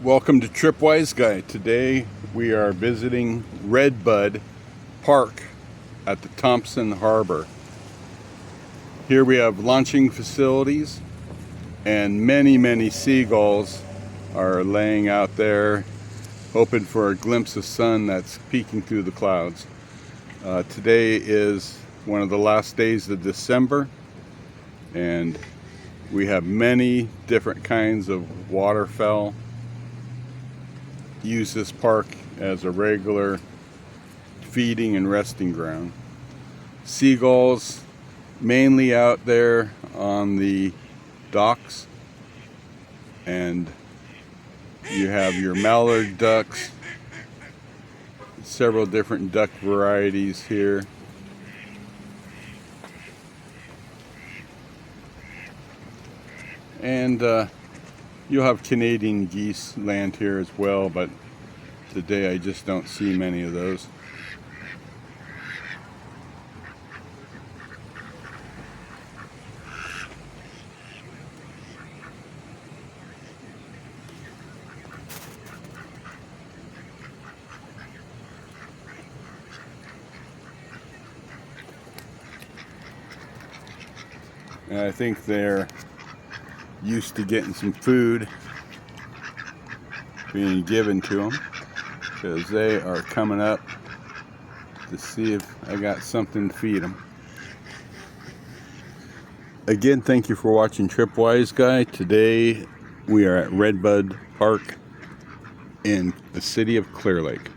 Welcome to Tripwise Guy. Today we are visiting Redbud Park at the Thompson Harbor. Here we have launching facilities and many seagulls are laying out there hoping for a glimpse of sun that's peeking through the clouds. Today is one of the last days of December and we have many different kinds of waterfowl use this park as a regular feeding and resting ground. Seagulls mainly out there on the docks, and you have your mallard ducks, several different duck varieties here. And you'll have Canadian geese land here as well, but today I just don't see many of those. And I think they're used to getting some food being given to them, because they are coming up to see if I got something to feed them. Again, thank you for watching Tripwise Guy. Today we are at Redbud Park in the city of Clear Lake.